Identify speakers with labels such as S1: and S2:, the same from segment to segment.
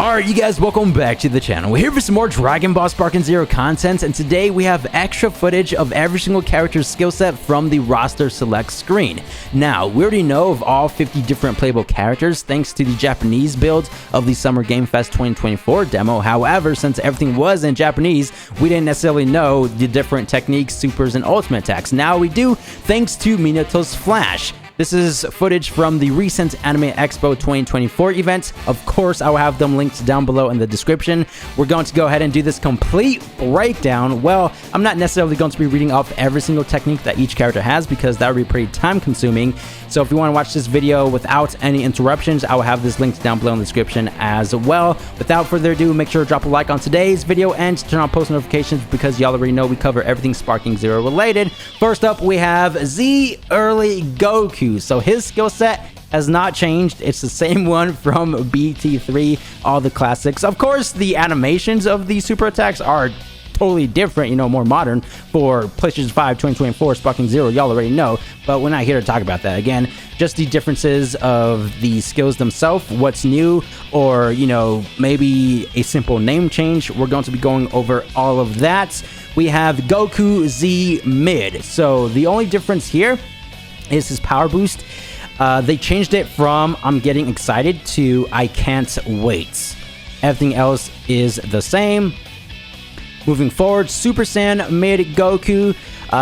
S1: Alright, you guys, welcome back to the channel. We're here for some more Dragon Ball Sparking Zero content, and today we have extra footage of every single character's skill set from the roster select screen. Now, we already know of all 50 different playable characters thanks to the Japanese build of the Summer Game Fest 2024 demo. However, since everything was in Japanese, we didn't necessarily know the different techniques, supers, and ultimate attacks. Now we do, thanks to Minato's Flash. This is footage from the recent Anime Expo 2024 event. Of course, I will have them linked down below in the description. We're going to go ahead and do this complete breakdown. Well, I'm not necessarily going to be reading off every single technique that each character has because that would be pretty time consuming. So if you want to watch this video without any interruptions, I will have this linked down below in the description as well. Without further ado, make sure to drop a like on today's video and turn on post notifications because y'all already know we cover everything Sparking Zero related. First up, we have Z Early Goku. So his skill set has not changed. It's the same one from BT3, all the classics. Of course, the animations of these super attacks are totally different, you know, more modern for PlayStation 5 2024 Sparking Zero, y'all already know, but we're not here to talk about that. Again, just the differences of the skills themselves, what's new, or, you know, maybe a simple name change. We're going to be going over all of that. We have Goku Z Mid. So the only difference here is his power boost. They changed it from I'm getting excited to I can't wait. Everything else is the same. Moving forward, Super Saiyan Mid Goku.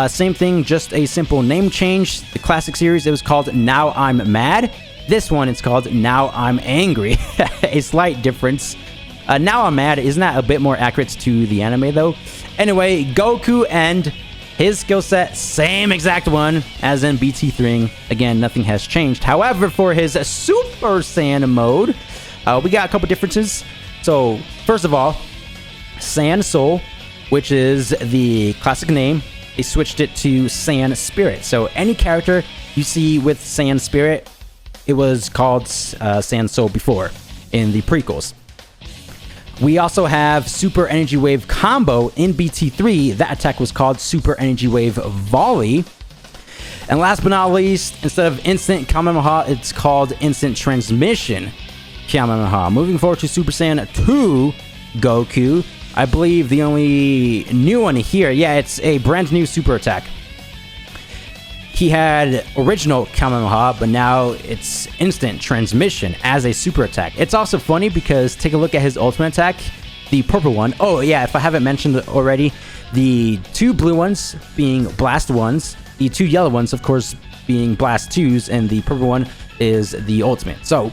S1: Same thing, just a simple name change. The classic series, it was called Now I'm Mad. This one, it's called Now I'm Angry. A slight difference. Now I'm Mad, isn't that a bit more accurate to the anime though? Anyway, Goku and his skill set, same exact one as in BT3. Again, nothing has changed. However, for his Super Saiyan mode, we got a couple differences. So, first of all, Saiyan Soul, which is the classic name, they switched it to Saiyan Spirit. So, any character you see with Saiyan Spirit, it was called Saiyan Soul before in the prequels. We also have Super Energy Wave Combo in BT3. That attack was called Super Energy Wave Volley. And last but not least, instead of Instant Kamehameha, it's called Instant Transmission Kamehameha. Moving forward to Super Saiyan 2 Goku. I believe the only new one here, yeah, it's a brand new super attack. He had original Kamehameha, but now it's instant transmission as a super attack. It's also funny because take a look at his ultimate attack, the purple one. Oh yeah, if I haven't mentioned it already, the two blue ones being blast ones, the two yellow ones, of course, being blast twos, and the purple one is the ultimate. So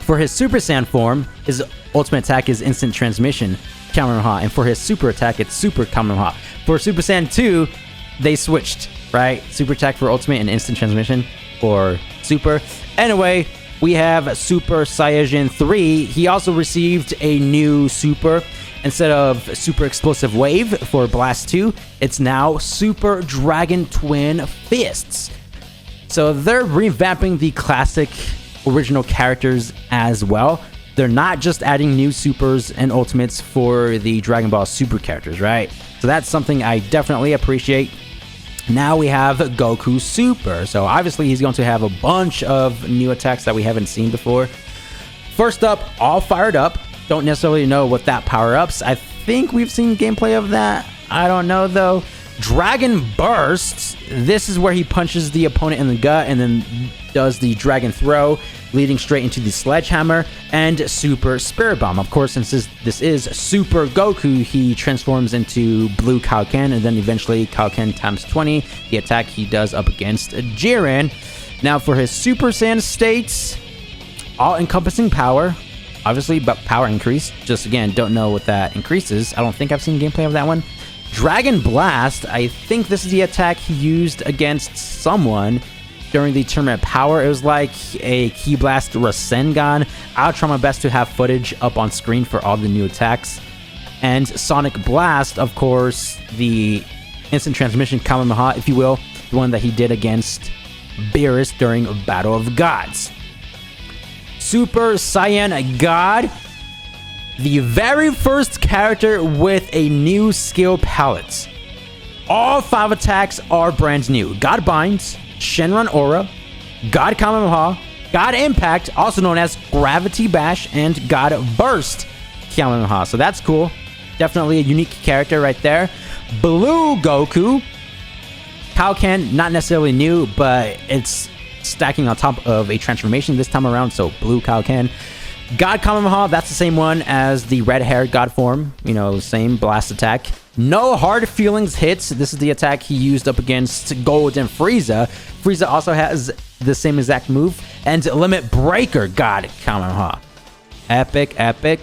S1: for his Super Saiyan form, his ultimate attack is instant transmission Kamehameha, and for his super attack, it's super Kamehameha. For Super Saiyan 2, they switched, right? Super attack for ultimate and instant transmission for super. Anyway, we have Super Saiyajin 3. He also received a new super. Instead of Super Explosive Wave for Blast 2, it's now Super Dragon Twin Fists. So they're revamping the classic original characters as well. They're not just adding new supers and ultimates for the Dragon Ball Super characters, right? So that's something I definitely appreciate. Now we have Goku Super. So obviously he's going to have a bunch of new attacks that we haven't seen before. First up, all fired up. Don't necessarily know what that power-ups. I think we've seen gameplay of that. I don't know though. Dragon Burst. This is where he punches the opponent in the gut and then does the Dragon Throw, leading straight into the Sledgehammer, and Super Spirit Bomb. Of course, since this is Super Goku, he transforms into Blue Kaioken, and then eventually Kaioken times 20, the attack he does up against Jiren. Now for his Super Saiyan states, all-encompassing power, obviously, but power increase. Just again, don't know what that increases. I don't think I've seen gameplay of that one. Dragon Blast, I think this is the attack he used against someone during the tournament power. It was like a Ki Blast Rasengan. I'll try my best to have footage up on screen for all the new attacks. And Sonic Blast, of course, the instant transmission Kamehameha, if you will, the one that he did against Beerus during Battle of Gods. Super Saiyan God, the very first character with a new skill palette. All 5 attacks are brand new. God Binds, Shenron Aura, God Kamehameha, God Impact, also known as Gravity Bash, and God Burst Kamehameha. So that's cool. Definitely a unique character right there. Blue Goku. Kaioken, not necessarily new, but it's stacking on top of a transformation this time around, so Blue Kaioken. God Kamehameha, that's the same one as the red-haired God form. You know, same blast attack. No hard feelings hits. This is the attack he used up against Gogeta and Frieza. Frieza also has the same exact move. And Limit Breaker God Kamehameha. Epic, epic.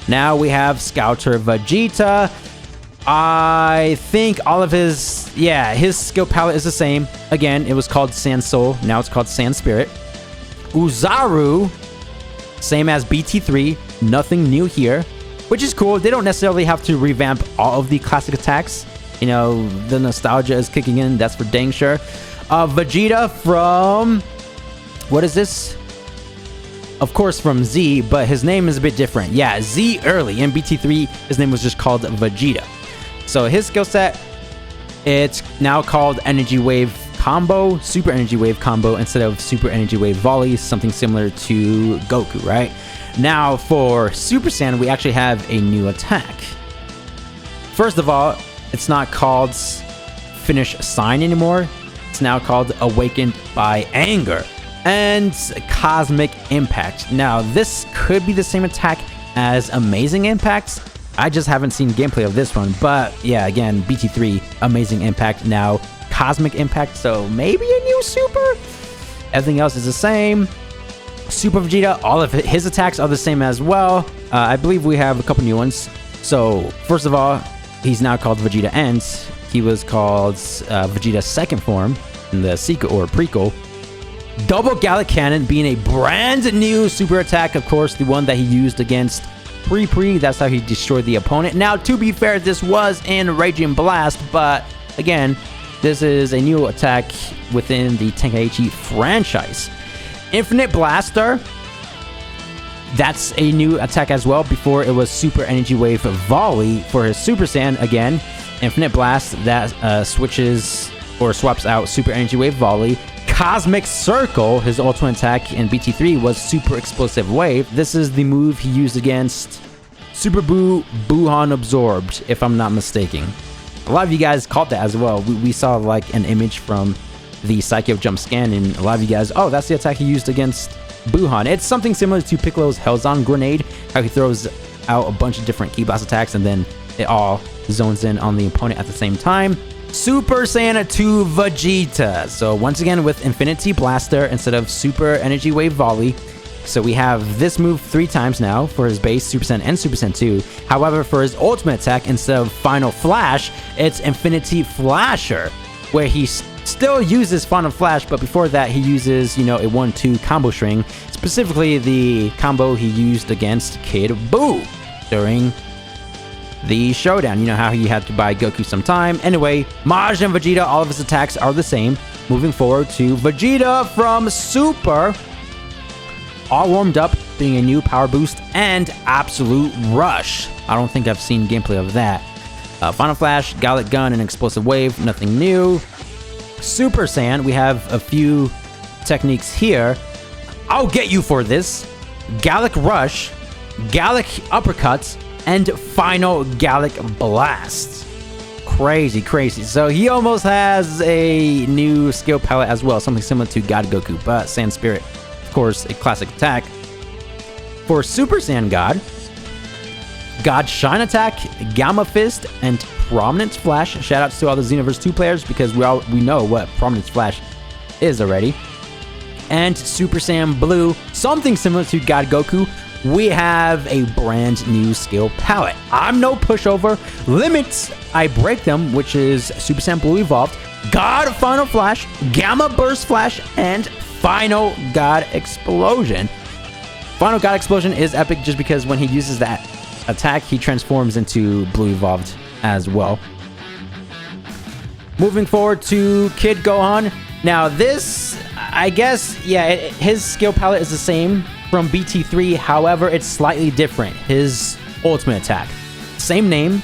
S1: Now we have Scouter Vegeta. I think all of his skill palette is the same. Again, it was called Sand Soul. Now it's called Sand Spirit. Uzaru, same as BT3. Nothing new here, which is cool. They don't necessarily have to revamp all of the classic attacks. You know, the nostalgia is kicking in. That's for dang sure. Vegeta from... what is this? Of course, from Z, but his name is a bit different. Yeah, Z early. In BT3, his name was just called Vegeta. So his skill set, it's now called Energy Wave Combo, Super Energy Wave Combo, instead of Super Energy Wave Volley, something similar to Goku, right? Now for Super Saiyan, we actually have a new attack. First of all, it's not called Finish Sign anymore. It's now called Awakened by Anger and Cosmic Impact. Now, this could be the same attack as Amazing Impact. I just haven't seen gameplay of this one, but yeah, again, BT3, Amazing Impact, now Cosmic Impact, so maybe a new Super? Everything else is the same. Super Vegeta, all of his attacks are the same as well. I believe we have a couple new ones. So, first of all, he's now called Vegeta Ends. He was called Vegeta's second form in the sequel or prequel. Double Gallic Cannon being a brand new super attack, of course, the one that he used against Pre. That's how he destroyed the opponent. Now, to be fair, this was in Raging Blast, but again, this is a new attack within the Tenkaichi franchise. Infinite Blaster, that's a new attack as well. Before, it was Super Energy Wave Volley for his Super Saiyan. Again, Infinite Blast, that switches or swaps out Super Energy Wave Volley. Cosmic Circle, his ultimate attack in BT3 was Super Explosive Wave. This is the move he used against Super Gohan Absorbed, if I'm not mistaken. A lot of you guys called that as well. We saw like an image from the Psycho Jump scan, and a lot of you guys, oh, that's the attack he used against Gohan. It's something similar to Piccolo's Hellzone Grenade, how he throws out a bunch of different Ki Blast attacks, and then it all zones in on the opponent at the same time. Super Saiyan 2 Vegeta. So once again with Infinity Blaster instead of Super Energy Wave Volley. So we have this move 3 times now for his base Super Saiyan and Super Saiyan 2. However, for his ultimate attack, instead of Final Flash, it's Infinity Flasher, where he still uses Final Flash, but before that he uses, you know, a 1-2 combo string, specifically the combo he used against Kid Buu during the showdown. You know how he had to buy Goku some time. Anyway, Majin Vegeta, all of his attacks are the same. Moving forward to Vegeta from Super. All warmed up, being a new power boost and Absolute Rush. I don't think I've seen gameplay of that. Final Flash, Gallic Gun, and Explosive Wave, nothing new. Super Saiyan, we have a few techniques here. I'll get you for this. Gallic Rush, Gallic Uppercuts, and Final Gallic Blast. Crazy, crazy. So he almost has a new skill palette as well, something similar to God Goku, but Sand Spirit, of course, a classic attack. For Super Saiyan God Shine Attack, Gamma Fist, and Prominence Flash. Shoutouts to all the Xenoverse 2 players because we know what Prominence Flash is already. And Super Saiyan Blue, something similar to God Goku. We have a brand new skill palette. I'm no pushover. Limits, I break them, which is Super Saiyan Blue Evolved, God Final Flash, Gamma Burst Flash, and Final God Explosion. Final God Explosion is epic just because when he uses that attack, he transforms into Blue Evolved as well. Moving forward to Kid Gohan. Now this, I guess, yeah, his skill palette is the same from BT3, however, it's slightly different. His ultimate attack, same name,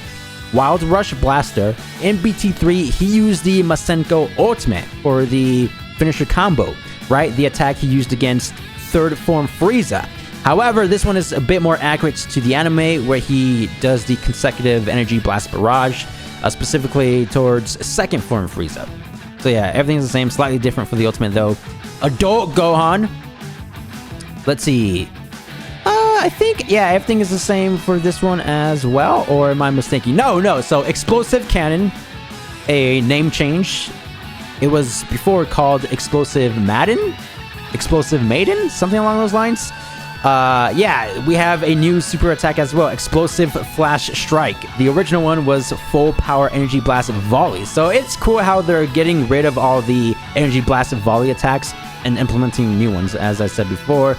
S1: Wild Rush Blaster. In BT3, he used the Masenko Ultimate for the finisher combo. right? The attack he used against third form Frieza. However, this one is a bit more accurate to the anime, where he does the consecutive energy blast barrage, specifically towards second form Frieza. So yeah, everything's the same, slightly different for the ultimate though. Adult Gohan. Let's see. I think, yeah, everything is the same for this one as well, or am I mistaken? No. So Explosive Cannon, a name change. It was before called Explosive Maiden, something along those lines. Yeah, we have a new super attack as well, Explosive Flash Strike. The original one was Full Power Energy Blast Volley. So it's cool how they're getting rid of all the Energy Blast Volley attacks and implementing new ones, as I said before.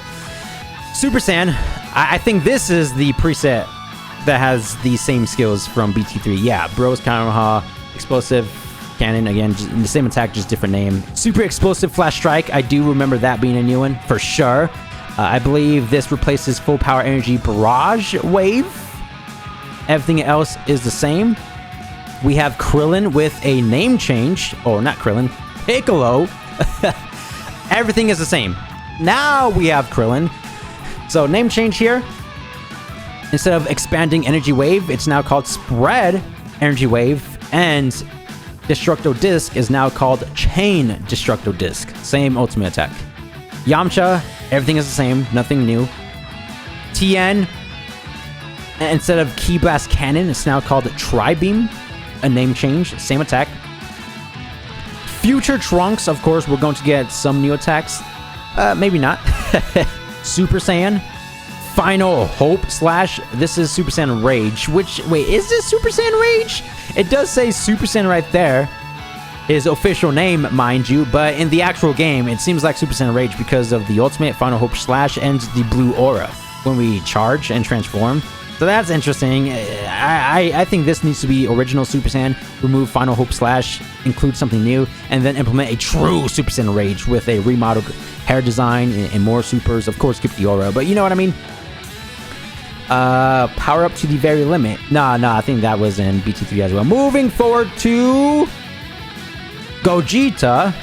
S1: Super Saiyan, I think this is the preset that has the same skills from BT3. Yeah, Bros Kamehameha, Explosive Cannon, again, the same attack, just different name. Super Explosive Flash Strike, I do remember that being a new one, for sure. I believe this replaces Full Power Energy Barrage Wave. Everything else is the same. We have Krillin with a name change. Oh, not Krillin. Piccolo. Everything is the same. Now we have Krillin. So name change here. Instead of Expanding Energy Wave, it's now called Spread Energy Wave. And Destructo Disc is now called Chain Destructo Disc. Same ultimate attack. Yamcha, everything is the same, nothing new. Tien, instead of Ki Blast Cannon, it's now called Tri-Beam, a name change, same attack. Future Trunks, of course, we're going to get some new attacks. Maybe not. Super Saiyan, Final Hope Slash. This is Super Saiyan Rage, which, wait, is this Super Saiyan Rage? It does say Super Saiyan right there. His official name, mind you, but in the actual game, it seems like Super Saiyan Rage because of the ultimate, Final Hope Slash, and the blue aura when we charge and transform. So that's interesting. I think this needs to be original Super Saiyan, remove Final Hope Slash, include something new, and then implement a true Super Saiyan Rage with a remodeled hair design and more supers. Of course, keep the aura, but you know what I mean? Power up to the very limit. Nah, I think that was in BT3 as well. Moving forward to Gogeta.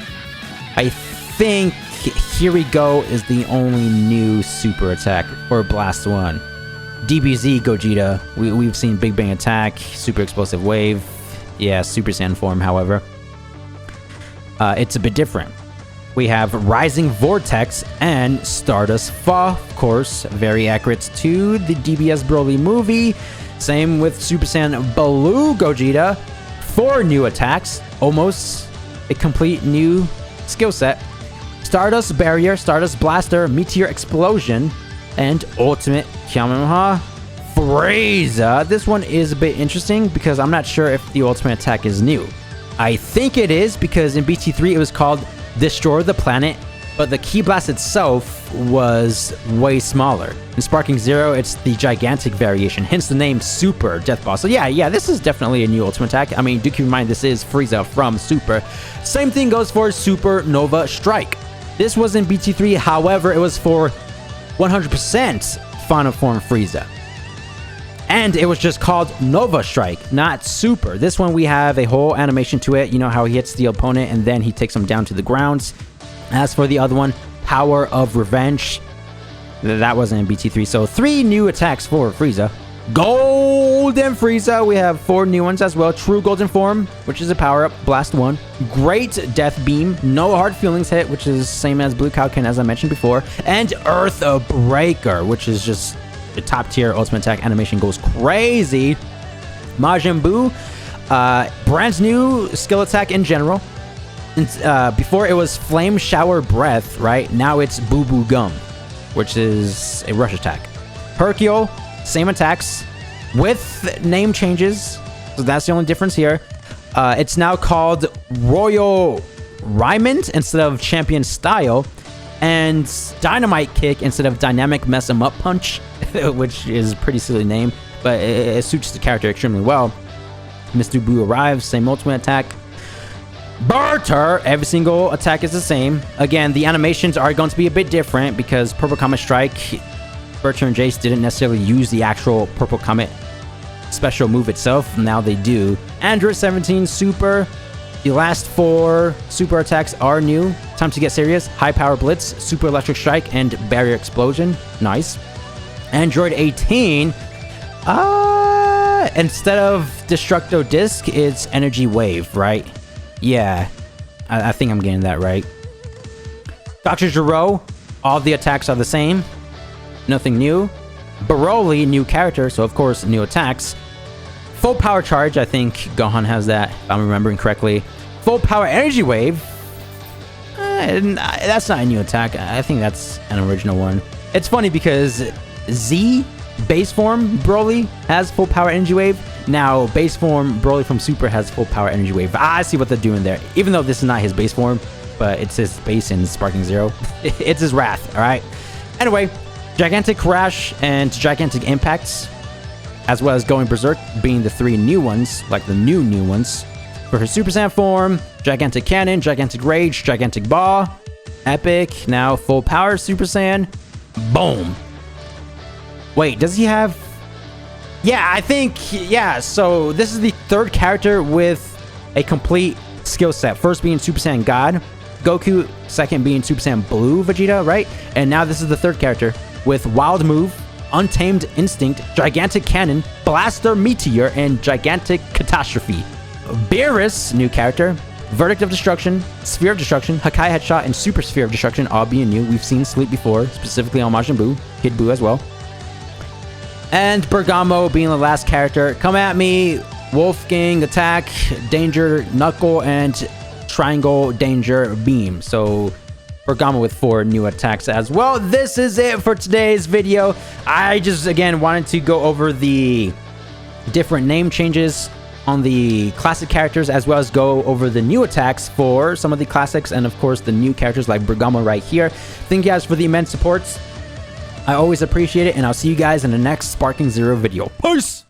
S1: I think Here We Go is the only new super attack for Blast 1. DBZ Gogeta. We've seen Big Bang Attack, Super Explosive Wave. Yeah, Super Saiyan form, however. It's a bit different. We have Rising Vortex and Stardust Fa, of course, very accurate to the DBS Broly movie. Same with Super Saiyan Blue Gogeta. 4 new attacks, almost a complete new skill set. Stardust Barrier, Stardust Blaster, Meteor Explosion, and Ultimate Kamehameha Frieza. This one is a bit interesting because I'm not sure if the ultimate attack is new. I think it is because in BT3 it was called Destroy the Planet, but the Ki Blast itself was way smaller. In Sparking Zero, it's the gigantic variation, hence the name Super Death Boss. So yeah, this is definitely a new ultimate attack. I mean, do keep in mind this is Frieza from Super. Same thing goes for Super Nova Strike. This was in BT3, however, it was for 100% Final Form Frieza. And it was just called Nova Strike, not Super. This one we have a whole animation to it. You know how he hits the opponent and then he takes him down to the ground. As for the other one, Power of Revenge, that wasn't in BT3. So 3 new attacks for Frieza. Golden Frieza, we have 4 new ones as well. True Golden Form, which is a power-up, Blast 1. Great Death Beam, no Hard Feelings hit, which is same as Blue Kaioken as I mentioned before. And Earth Breaker, which is just the top tier ultimate attack. Animation goes crazy. Majin Buu, brand new skill attack in general. And, before it was Flame Shower Breath, right? Now it's Boo Boo Gum, which is a rush attack. Hercule, same attacks with name changes. So that's the only difference here. It's now called Royal Raiment instead of Champion Style. And Dynamite Kick instead of Dynamic Mess 'em Up Punch, which is a pretty silly name, but it suits the character extremely well. Mr. Buu arrives, same ultimate attack. Barter, every single attack is the same. Again, the animations are going to be a bit different because Purple Comet Strike, Bertrand and Jace didn't necessarily use the actual Purple Comet special move itself. Now they do. Android 17 Super. The last 4 super attacks are new. time to get serious. High power blitz, super electric strike, and barrier explosion. Nice. Android 18. Instead of Destructo Disc, it's Energy Wave, right? Yeah, I think I'm getting that right. Dr. Gero, all the attacks are the same. Nothing new. Broly, new character, so of course, new attacks. Full power charge, I think Gohan has that, if I'm remembering correctly. Full power energy wave. That's not a new attack. I think that's an original one. It's funny because Z, base form Broly, has full power energy wave. Now, base form Broly from Super has full power energy wave. I see what they're doing there. Even though this is not his base form, but it's his base in Sparking Zero. It's his wrath, alright? Anyway, Gigantic Crash and Gigantic Impacts, as well as Going Berserk being the 3 new ones, like the new ones. For his Super Saiyan form, Gigantic Cannon, Gigantic Rage, Gigantic Ball, Epic, now full power Super Saiyan. Boom. Wait, does he have... Yeah, I think... Yeah, so this is the 3rd character with a complete skill set. First being Super Saiyan God, Goku, second being Super Saiyan Blue Vegeta, right? And now this is the 3rd character with Wild Move, Untamed Instinct, Gigantic Cannon, Blaster Meteor, and Gigantic Catastrophe. Beerus, new character, Verdict of Destruction, Sphere of Destruction, Hakai Headshot, and Super Sphere of Destruction, all being new. We've seen Sleep before, specifically on Majin Buu, Kid Buu as well. And Bergamo being the last character. Come at me, Wolfgang Attack, Danger Knuckle, and Triangle Danger Beam. So Bergamo with 4 new attacks as well. This is it for today's video. I just, again, wanted to go over the different name changes on the classic characters, as well as go over the new attacks for some of the classics, and of course the new characters like Bergamo right here. Thank you guys for the immense support. I always appreciate it, and I'll see you guys in the next Sparking Zero video. Peace!